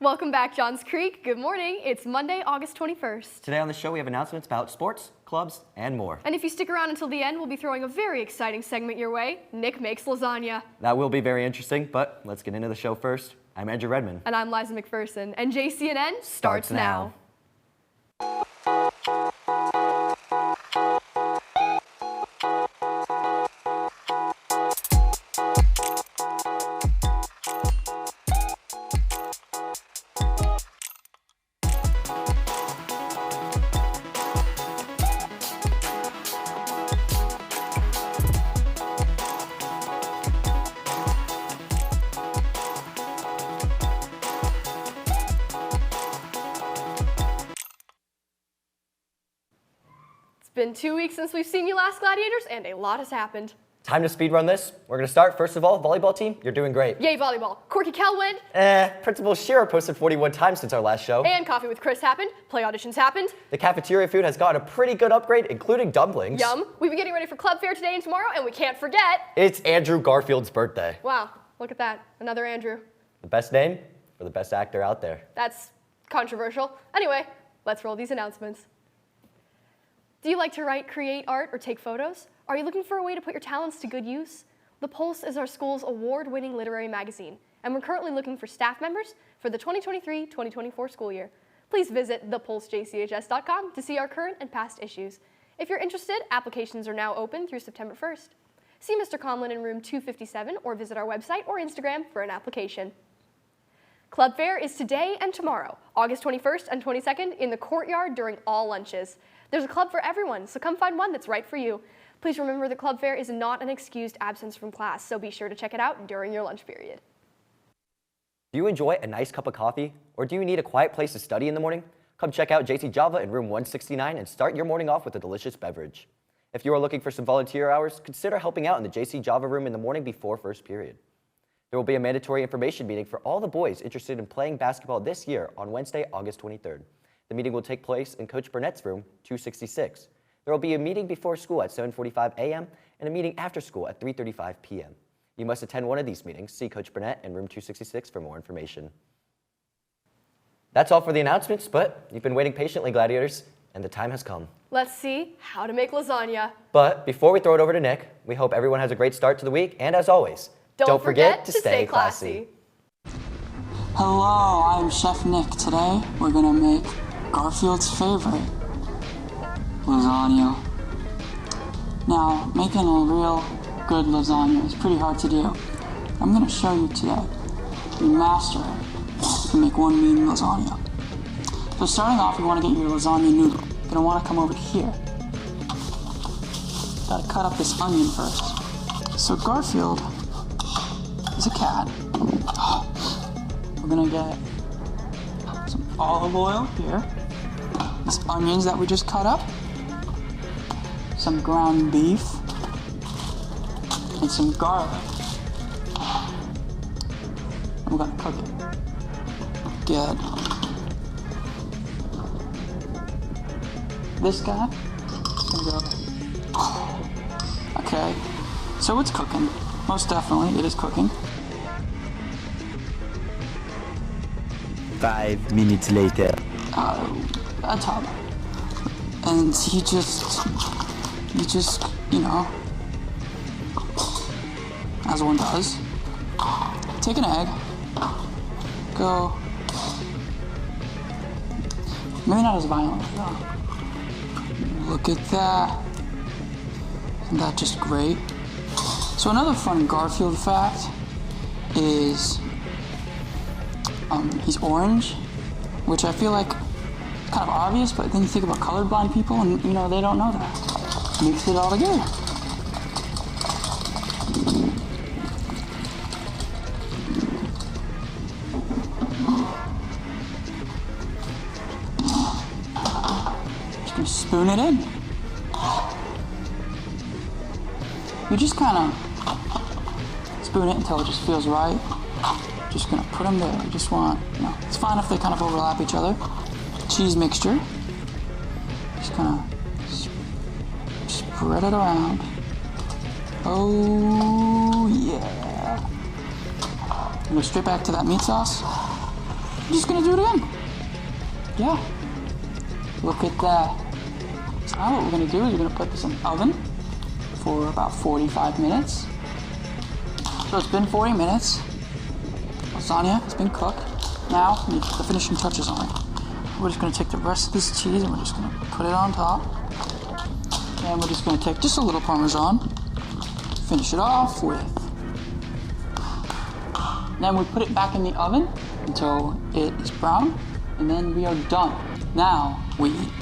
Welcome back, Johns Creek. Good morning. It's Monday, August 21st. Today on the show, we have announcements about sports, clubs, and more. And if you stick around until the end, we'll be throwing a very exciting segment your way. Nick makes lasagna. That will be very interesting, but let's get into the show first. I'm Andrew Redman. And I'm Liza McPherson. And JCNN starts now. It's been 2 weeks since we've seen you last, Gladiators, and a lot has happened. Time to speedrun this. We're going to start. First of all, volleyball team, you're doing great. Yay, volleyball. Corky Cal win. Principal Shearer posted 41 times since our last show. And Coffee with Chris happened. Play auditions happened. The cafeteria food has gotten a pretty good upgrade, including dumplings. Yum. We've been getting ready for Club Fair today and tomorrow, and we can't forget. It's Andrew Garfield's birthday. Wow, look at that. Another Andrew. The best name for the best actor out there. That's controversial. Anyway, let's roll these announcements. Do you like to write, create art, or take photos? Are you looking for a way to put your talents to good use? The Pulse is our school's award-winning literary magazine, and we're currently looking for staff members for the 2023-2024 school year. Please visit thepulsejchs.com to see our current and past issues. If you're interested, applications are now open through September 1st. See Mr. Conlon in room 257 or visit our website or Instagram for an application. Club Fair is today and tomorrow, August 21st and 22nd, in the courtyard during all lunches. There's a club for everyone, so come find one that's right for you. Please remember the Club Fair is not an excused absence from class, so be sure to check it out during your lunch period. Do you enjoy a nice cup of coffee? Or do you need a quiet place to study in the morning? Come check out JC Java in room 169 and start your morning off with a delicious beverage. If you are looking for some volunteer hours, consider helping out in the JC Java room in the morning before first period. There will be a mandatory information meeting for all the boys interested in playing basketball this year on Wednesday, August 23rd. The meeting will take place in Coach Burnett's room, 266. There will be a meeting before school at 7:45 a.m. and a meeting after school at 3:35 p.m. You must attend one of these meetings. See Coach Burnett in room 266 for more information. That's all for the announcements, but you've been waiting patiently, Gladiators, and the time has come. Let's see how to make lasagna. But before we throw it over to Nick, we hope everyone has a great start to the week, and as always, don't forget to stay classy. Hello, I'm Chef Nick. Today, we're gonna make Garfield's favorite, lasagna. Now, making a real good lasagna is pretty hard to do. I'm gonna show you today. You master it, you can make one mean lasagna. So starting off, you wanna get your lasagna noodle. You're gonna wanna come over here. Gotta cut up this onion first. So Garfield is a cat. We're gonna get some olive oil here. These onions that we just cut up. Some ground beef. And some garlic. And we're gonna cook it. Good. This guy is gonna go. Okay. So it's cooking. Most definitely, it is cooking. 5 minutes later. A tub. And you just, you know, as one does, take an egg, go, maybe not as violently though. Look at that. Isn't that just great? So another fun Garfield fact is he's orange, which I feel like is kind of obvious, but then you think about colorblind people and, you know, they don't know that. Mix it all together. Just gonna spoon it in. You just kind of spoon it until it just feels right. Just gonna put them there. You just want, you know, it's fine if they kind of overlap each other. Cheese mixture. Just kind of spread it around. Oh yeah. Go straight back to that meat sauce. we're just gonna do it again. Yeah. Look at that. So now what we're gonna do is we're gonna put this in the oven for about 45 minutes. So it's been 40 minutes. Lasagna has been cooked. Now we need to put the finishing touches on it. We're just gonna take the rest of this cheese and we're just gonna put it on top. And we're just gonna take just a little Parmesan, finish it off with. Then we put it back in the oven until it is brown, and then we are done. Now we eat.